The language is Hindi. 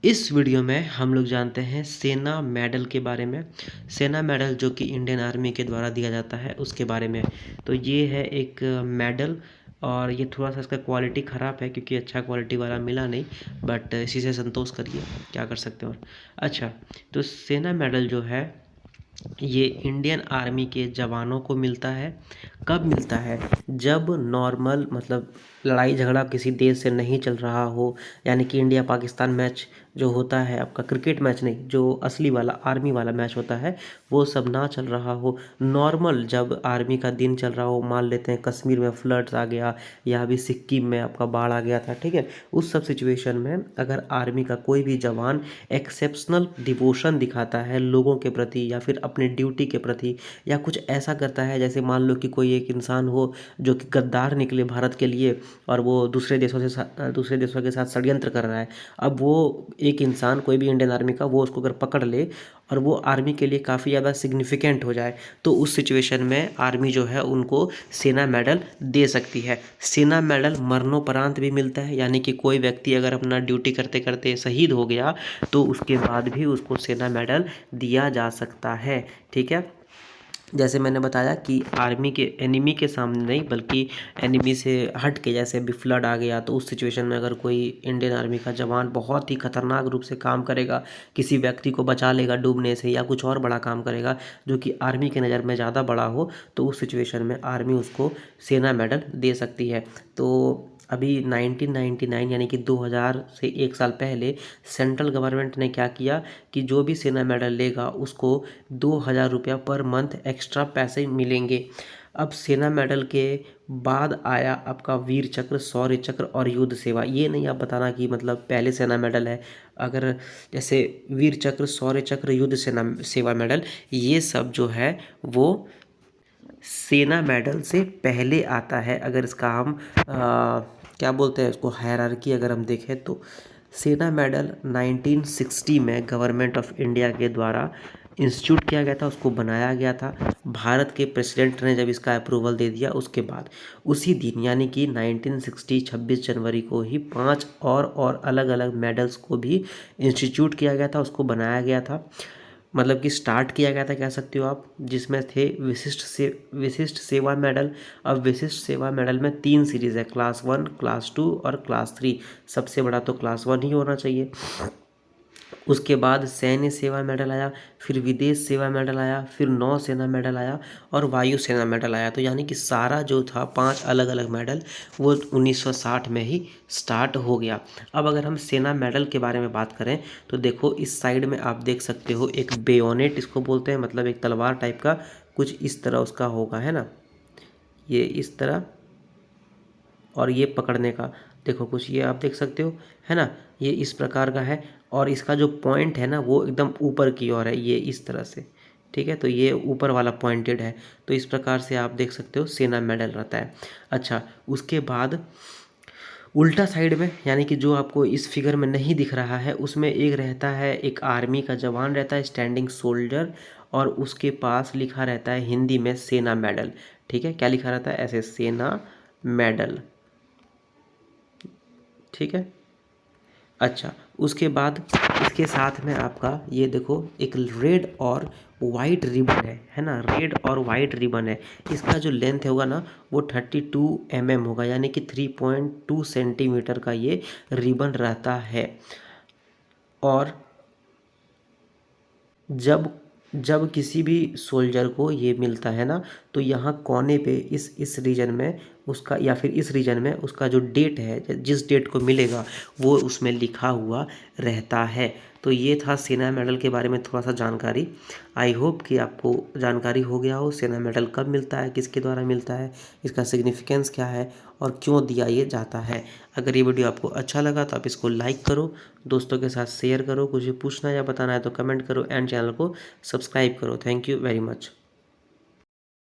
इस वीडियो में हम लोग जानते हैं सेना मेडल के बारे में। सेना मेडल जो कि इंडियन आर्मी के द्वारा दिया जाता है उसके बारे में। तो ये है एक मेडल और ये थोड़ा सा इसका क्वालिटी ख़राब है क्योंकि अच्छा क्वालिटी वाला मिला नहीं, बट इसी से संतोष करिए, क्या कर सकते हो। अच्छा, तो सेना मेडल जो है ये इंडियन आर्मी के जवानों को मिलता है। कब मिलता है? जब नॉर्मल मतलब लड़ाई झगड़ा किसी देश से नहीं चल रहा हो, यानी कि इंडिया पाकिस्तान मैच जो होता है आपका, क्रिकेट मैच नहीं, जो असली वाला आर्मी वाला मैच होता है, वो सब ना चल रहा हो। नॉर्मल जब आर्मी का दिन चल रहा हो, मान लेते हैं कश्मीर में फ्लड्स आ गया या अभी सिक्किम में आपका बाढ़ आ गया था, ठीक है, उस सब सिचुएशन में अगर आर्मी का कोई भी जवान एक्सेप्शनल डिवोशन दिखाता है लोगों के प्रति या फिर अपने ड्यूटी के प्रति, या कुछ ऐसा करता है, जैसे मान लो कि कोई एक इंसान हो जो कि गद्दार निकले भारत के लिए और वो दूसरे देशों के साथ षड्यंत्र कर रहा है। अब वो एक इंसान कोई भी इंडियन आर्मी का वो उसको अगर पकड़ ले और वो आर्मी के लिए काफ़ी ज़्यादा सिग्निफिकेंट हो जाए, तो उस सिचुएशन में आर्मी जो है उनको सेना मेडल दे सकती है। सेना मेडल मरणोपरांत भी मिलता है, यानी कि कोई व्यक्ति अगर अपना ड्यूटी करते करते शहीद हो गया तो उसके बाद भी उसको सेना मेडल दिया जा सकता है, ठीक है। जैसे मैंने बताया कि आर्मी के एनिमी के सामने नहीं, बल्कि एनिमी से हट के, जैसे अभी फ्लड आ गया तो उस सिचुएशन में अगर कोई इंडियन आर्मी का जवान बहुत ही खतरनाक रूप से काम करेगा, किसी व्यक्ति को बचा लेगा डूबने से या कुछ और बड़ा काम करेगा जो कि आर्मी की नज़र में ज़्यादा बड़ा हो, तो उस सिचुएशन में आर्मी उसको सेना मेडल दे सकती है। तो अभी 1999 यानी कि 2000 से एक साल पहले सेंट्रल गवर्नमेंट ने क्या किया कि जो भी सेना मेडल लेगा उसको 2000 रुपया पर मंथ एक्स्ट्रा पैसे मिलेंगे। अब सेना मेडल के बाद आया आपका वीर चक्र, शौर्य चक्र और युद्ध सेवा। ये नहीं आप बताना कि मतलब पहले सेना मेडल है। अगर जैसे वीर चक्र, शौर्य चक्र, युद्ध सेना सेवा मेडल, ये सब जो है वो सेना मेडल से पहले आता है। अगर इसका हम क्या बोलते हैं उसको, हायरार्की अगर हम देखें तो सेना मेडल 1960 में गवर्नमेंट ऑफ इंडिया के द्वारा इंस्टीट्यूट किया गया था, उसको बनाया गया था। भारत के प्रेसिडेंट ने जब इसका अप्रूवल दे दिया उसके बाद उसी दिन यानी कि 1960 26 जनवरी को ही 5 और अलग अलग मेडल्स को भी इंस्टीट्यूट किया गया था, उसको बनाया गया था, मतलब कि स्टार्ट किया गया था कह सकते हो आप, जिसमें थे विशिष्ट सेवा मेडल। अब विशिष्ट सेवा मेडल में 3 सीरीज़ है, क्लास 1, क्लास 2 और क्लास 3। सबसे बड़ा तो क्लास 1 ही होना चाहिए। उसके बाद सैन्य सेवा मेडल आया, फिर विदेश सेवा मेडल आया, फिर नौसेना मेडल आया और वायु सेना मेडल आया। तो यानी कि सारा जो था 5 अलग अलग मेडल वो 1960 में ही स्टार्ट हो गया। अब अगर हम सेना मेडल के बारे में बात करें तो देखो इस साइड में आप देख सकते हो एक बेयोनेट इसको बोलते हैं, मतलब एक तलवार टाइप का कुछ इस तरह उसका होगा, है ना, ये इस तरह, और ये पकड़ने का देखो कुछ ये आप देख सकते हो, है ना, ये इस प्रकार का है। और इसका जो पॉइंट है ना वो एकदम ऊपर की ओर है, ये इस तरह से, ठीक है, तो ये ऊपर वाला पॉइंटेड है। तो इस प्रकार से आप देख सकते हो सेना मेडल रहता है। अच्छा, उसके बाद उल्टा साइड में, यानी कि जो आपको इस फिगर में नहीं दिख रहा है, उसमें एक रहता है, एक आर्मी का जवान रहता है, स्टैंडिंग सोल्जर, और उसके पास लिखा रहता है हिंदी में सेना मेडल, ठीक है, क्या लिखा रहता है ऐसे, सेना मेडल, ठीक है। अच्छा, उसके बाद इसके साथ में आपका ये देखो एक रेड और वाइट रिबन है ना, रेड और वाइट रिबन है। इसका जो लेंथ होगा ना वो 32 होगा, यानी कि 3.2 सेंटीमीटर का ये रिबन रहता है। और जब जब किसी भी सोल्जर को ये मिलता है ना, तो यहाँ कोने पे इस रीजन में उसका, या फिर इस रीजन में उसका जो डेट है, जिस डेट को मिलेगा वो उसमें लिखा हुआ रहता है। तो ये था सेना मेडल के बारे में थोड़ा सा जानकारी। आई होप कि आपको जानकारी हो गया हो सेना मेडल कब मिलता है, किसके द्वारा मिलता है, इसका सिग्निफिकेंस क्या है और क्यों दिया ये जाता है। अगर ये वीडियो आपको अच्छा लगा तो आप इसको लाइक करो, दोस्तों के साथ शेयर करो, कुछ भी पूछना या बताना है तो कमेंट करो, एंड चैनल को सब्सक्राइब करो। Thank you very much.